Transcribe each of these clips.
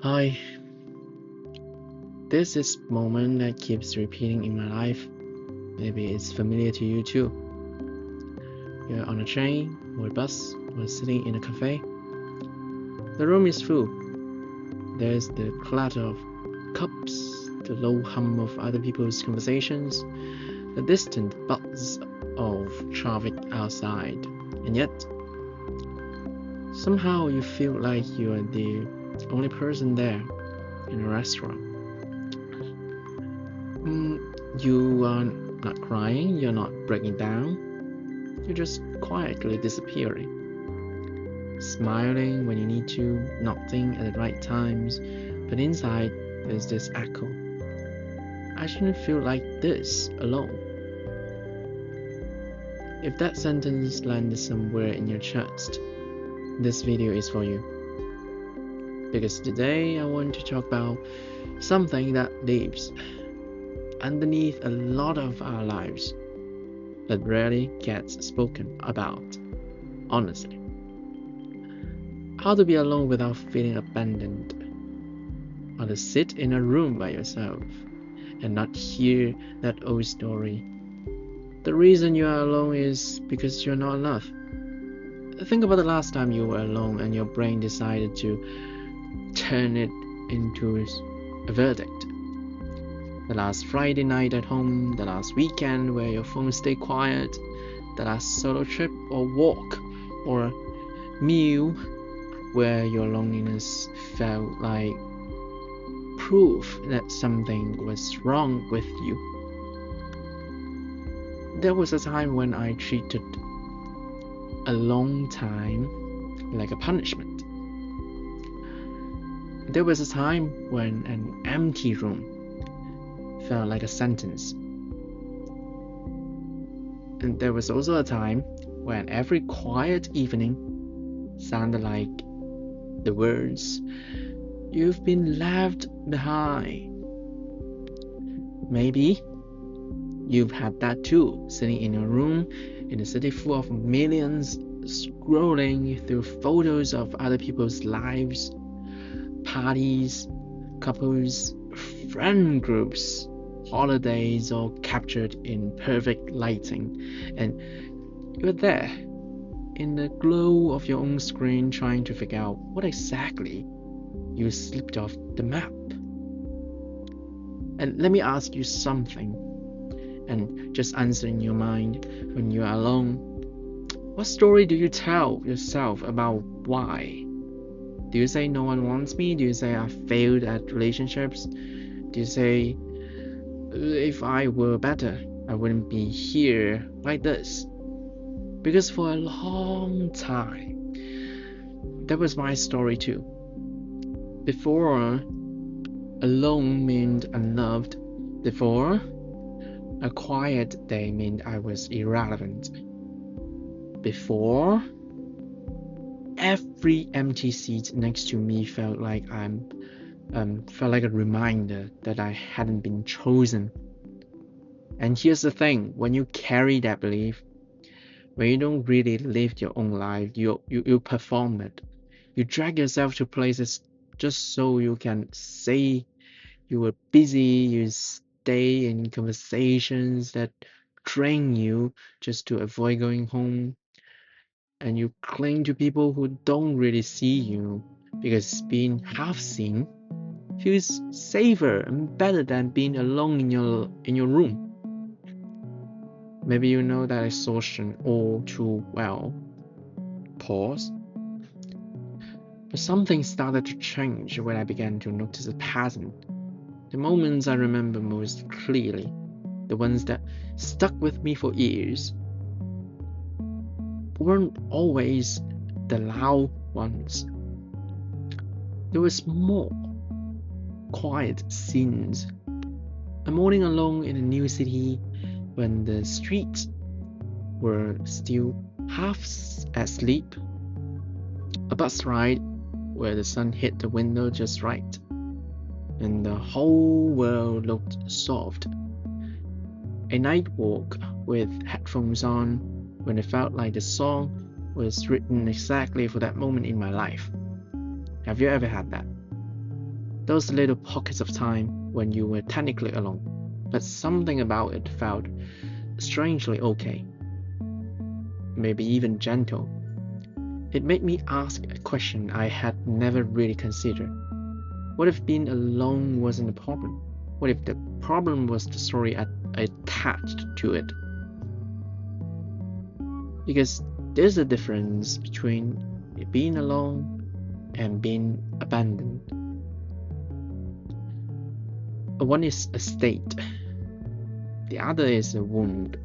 Hi, this is moment that keeps repeating in my life. Maybe it's familiar to you too. You're on a train or a bus or sitting in a cafe. The room is full. There's the clatter of cups, the low hum of other people's conversations, the distant buzz of traffic outside. And yet, somehow you feel like you are the only person there in a restaurant. You are not crying, you're not breaking down, you're just quietly disappearing, smiling when you need to, nodding at the right times, but inside there's this echo. I shouldn't feel like this alone. If that sentence landed somewhere in your chest, this video is for you. Because today I want to talk about something that lives underneath a lot of our lives that rarely gets spoken about, honestly. How to be alone without feeling abandoned. How to sit in a room by yourself and not hear that old story. The reason you are alone is because you're not enough. Think about the last time you were alone and your brain decided to turn it into a verdict. The last Friday night at home, the last weekend where your phone stayed quiet, the last solo trip or walk or meal where your loneliness felt like proof that something was wrong with you. There was a time when I treated a long time like a punishment. There was a time when an empty room felt like a sentence. And there was also a time when every quiet evening sounded like the words, "You've been left behind." Maybe you've had that too, sitting in your room in a city full of millions, scrolling through photos of other people's lives, parties, couples, friend groups, holidays, all captured in perfect lighting, and you're there in the glow of your own screen trying to figure out what exactly you slipped off the map. And let me ask you something, and just answer in your mind when you are alone. What story do you tell yourself about why? Do you say no one wants me? Do you say I failed at relationships? Do you say if I were better, I wouldn't be here like this? Because for a long time, that was my story too. Before, alone meant unloved. Before, a quiet day meant I was irrelevant. Before, every empty seat next to me felt like a reminder that I hadn't been chosen. And here's the thing: when you carry that belief, when you don't really live your own life, you perform it. You drag yourself to places just so you can say you were busy. You stay in conversations that drain you just to avoid going home. And you cling to people who don't really see you because being half seen feels safer and better than being alone in your room. Maybe you know that exhaustion all too well. Pause. But something started to change when I began to notice a pattern. The moments I remember most clearly, the ones that stuck with me for years, weren't always the loud ones. There was more quiet scenes. A morning alone in a new city when the streets were still half asleep. A bus ride where the sun hit the window just right, and the whole world looked soft. A night walk with headphones on when it felt like the song was written exactly for that moment in my life. Have you ever had that? Those little pockets of time when you were technically alone, but something about it felt strangely okay, maybe even gentle. It made me ask a question I had never really considered. What if being alone wasn't a problem? What if the problem was the story attached to it? Because there's a difference between being alone and being abandoned. One is a state, the other is a wound.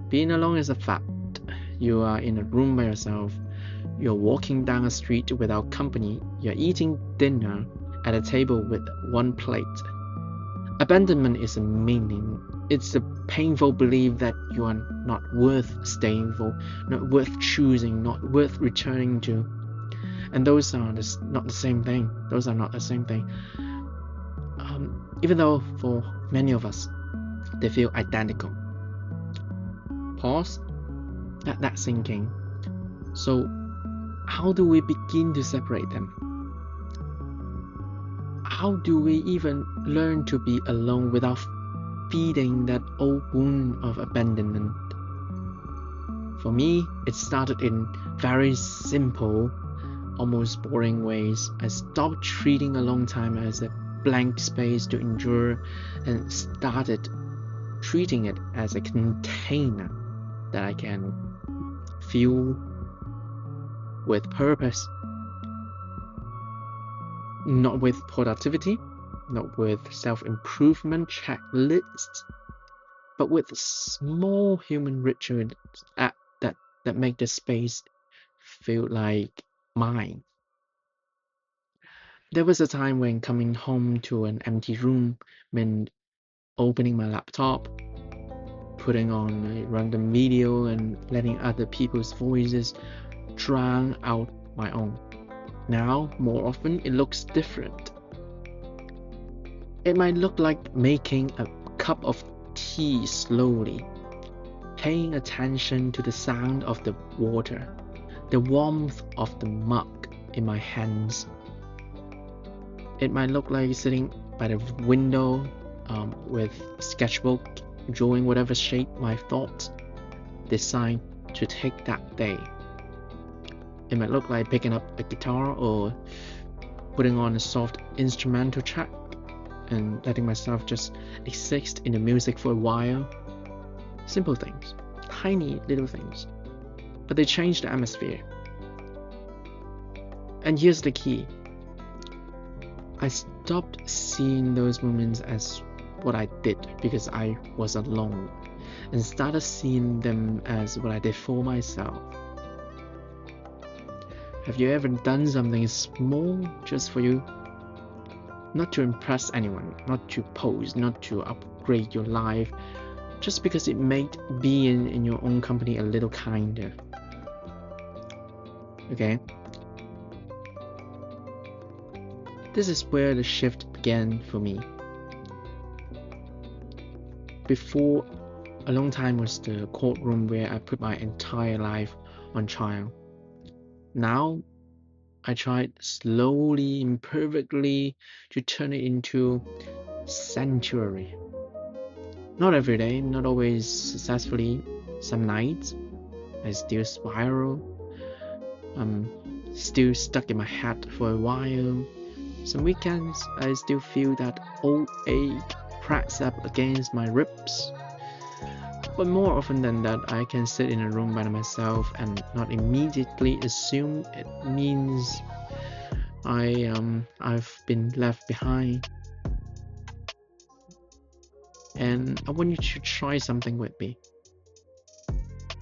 Being alone is a fact. You are in a room by yourself. You're walking down a street without company. You're eating dinner at a table with one plate. Abandonment is a meaning. It's a painful belief that you are not worth staying for, not worth choosing, not worth returning to. And those are not the same thing. Those are not the same thing. Even though for many of us, they feel identical. Pause. Let that sink in. So, how do we begin to separate them? How do we even learn to be alone without feeding that old wound of abandonment? For me, it started in very simple, almost boring ways. I stopped treating alone time as a blank space to endure and started treating it as a container that I can fuel with purpose. Not with productivity, not with self-improvement checklists, but with small human rituals that make the space feel like mine. There was a time when coming home to an empty room meant opening my laptop, putting on a random video and letting other people's voices drown out my own. Now, more often, it looks different. It might look like making a cup of tea slowly, paying attention to the sound of the water, the warmth of the mug in my hands. It might look like sitting by the window with a sketchbook, drawing whatever shape my thoughts decide to take that day. It might look like picking up a guitar or putting on a soft instrumental track and letting myself just exist in the music for a while. Simple things, tiny little things, but they change the atmosphere. And here's the key. I stopped seeing those moments as what I did because I was alone and started seeing them as what I did for myself. Have you ever done something small just for you? Not to impress anyone, not to pose, not to upgrade your life, just because it made being in your own company a little kinder. Okay? This is where the shift began for me. Before, a long time was the courtroom where I put my entire life on trial. Now, I tried slowly, imperfectly to turn it into sanctuary. Not every day, not always successfully. Some nights, I still spiral. I'm still stuck in my head for a while. Some weekends, I still feel that old ache press up against my ribs. But more often than that, I can sit in a room by myself and not immediately assume it means I've been left behind. And I want you to try something with me.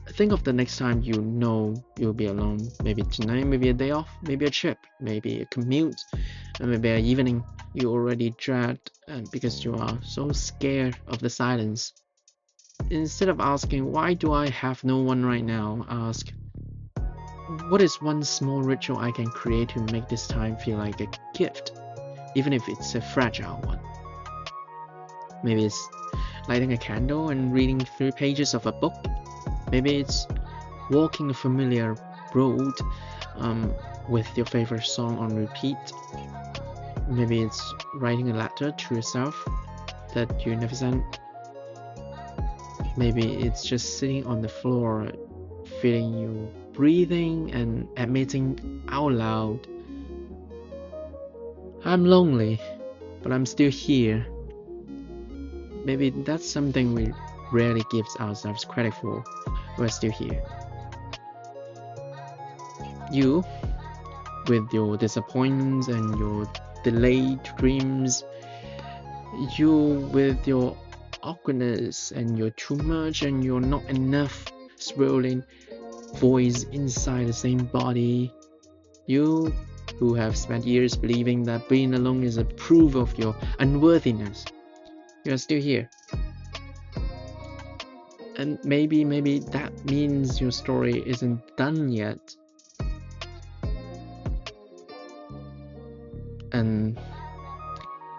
Think of the next time you know you'll be alone. Maybe tonight, maybe a day off, maybe a trip, maybe a commute, and maybe an evening you already dread because you are so scared of the silence. Instead of asking, why do I have no one right now? Ask, what is one small ritual I can create to make this time feel like a gift, even if it's a fragile one? Maybe it's lighting a candle and reading 3 pages of a book. Maybe it's walking a familiar road with your favorite song on repeat. Maybe it's writing a letter to yourself that you never sent. Maybe it's just sitting on the floor, feeling you breathing and admitting out loud, I'm lonely, but I'm still here. Maybe that's something we rarely give ourselves credit for. We're still here. You, with your disappointments and your delayed dreams, you with your awkwardness and your too much and your not enough swirling voice inside the same body, you who have spent years believing that being alone is a proof of your unworthiness, you are still here. And maybe that means your story isn't done yet. And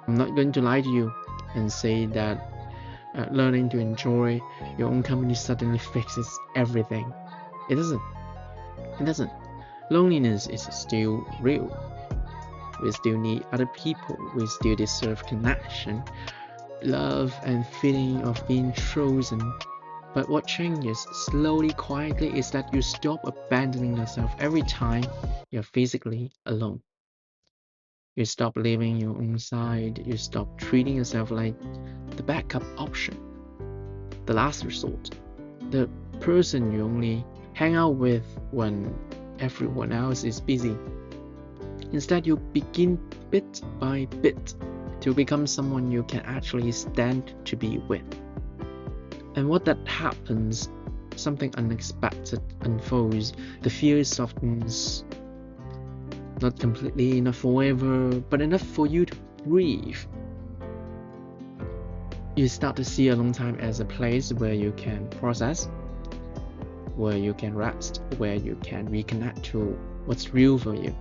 I'm not going to lie to you and say that learning to enjoy your own company suddenly fixes everything. It doesn't. It doesn't. Loneliness is still real. We still need other people. We still deserve connection, love, and feeling of being chosen. But what changes slowly, quietly, is that you stop abandoning yourself every time you're physically alone. You stop living your own side. You stop treating yourself like the backup option, the last resort, the person you only hang out with when everyone else is busy. Instead, you begin bit by bit to become someone you can actually stand to be with. And what that happens, something unexpected unfolds. The fear softens, not completely, not forever, but enough for you to breathe. You start to see alone time as a place where you can process, where you can rest, where you can reconnect to what's real for you,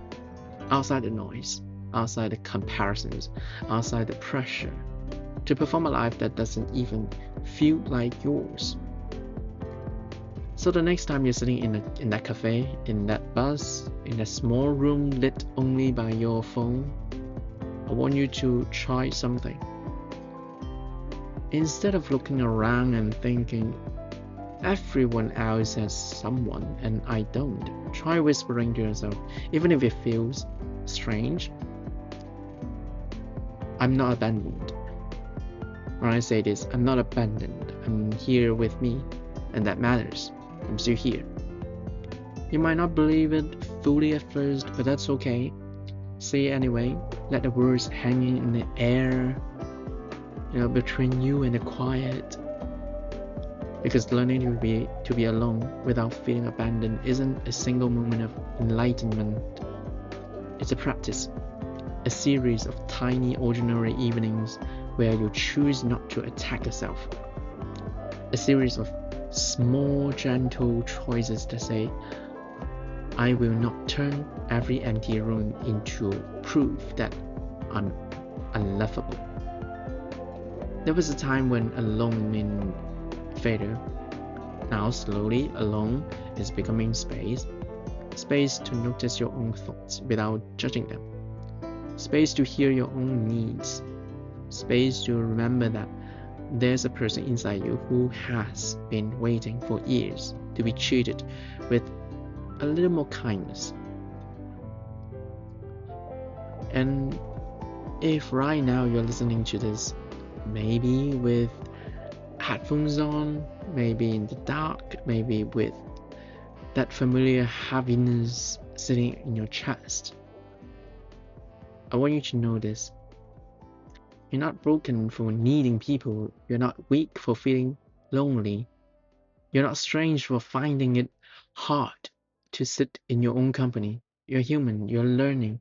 outside the noise, outside the comparisons, outside the pressure to perform a life that doesn't even feel like yours. So the next time you're sitting in that cafe, in that bus, in a small room lit only by your phone, I want you to try something. Instead of looking around and thinking, everyone else has someone and I don't, try whispering to yourself, even if it feels strange, I'm not abandoned. When I say this, I'm not abandoned. I'm here with me, and that matters. I'm still here. You might not believe it fully at first, but that's okay. Say it anyway. Let the words hanging in the air, between you and the quiet. Because learning to be alone without feeling abandoned isn't a single moment of enlightenment. It's a practice, a series of tiny, ordinary evenings where you choose not to attack yourself. A series of small, gentle choices that say, I will not turn every empty room into proof that I'm unlovable. There was a time when alone meant failure. Now slowly, alone is becoming space. Space to notice your own thoughts without judging them. Space to hear your own needs. Space to remember that there's a person inside you who has been waiting for years to be treated with a little more kindness. And if right now you're listening to this, maybe with headphones on, maybe in the dark, maybe with that familiar heaviness sitting in your chest, I want you to know this. You're not broken for needing people. You're not weak for feeling lonely. You're not strange for finding it hard to sit in your own company. You're human. You're learning.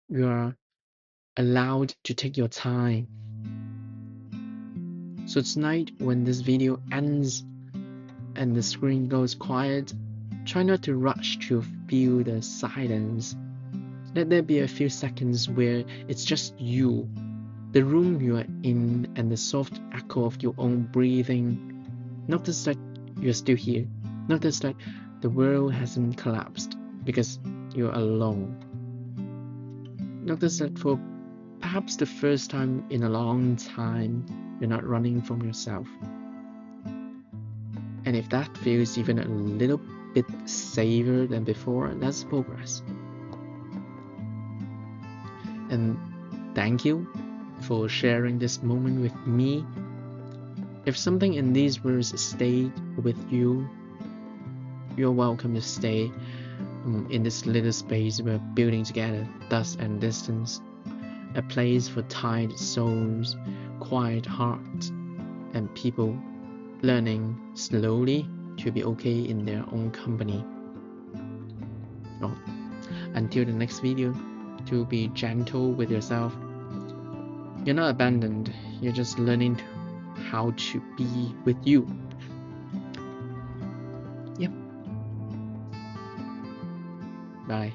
You are allowed to take your time. So tonight, when this video ends and the screen goes quiet, try not to rush to feel the silence. Let there be a few seconds where it's just you, the room you are in, and the soft echo of your own breathing. Notice that you're still here. Notice that the world hasn't collapsed because you're alone. Notice that for perhaps the first time in a long time you're not running from yourself. And if that feels even a little bit safer than before, that's progress. And thank you for sharing this moment with me. If something in these words stayed with you, you're welcome to stay in this little space we're building together, dust and distance, a place for tired souls, quiet hearts, and people learning slowly to be okay in their own company. Oh, until the next video, to be gentle with yourself. You're not abandoned, you're just learning how to be with you. Yep. Bye.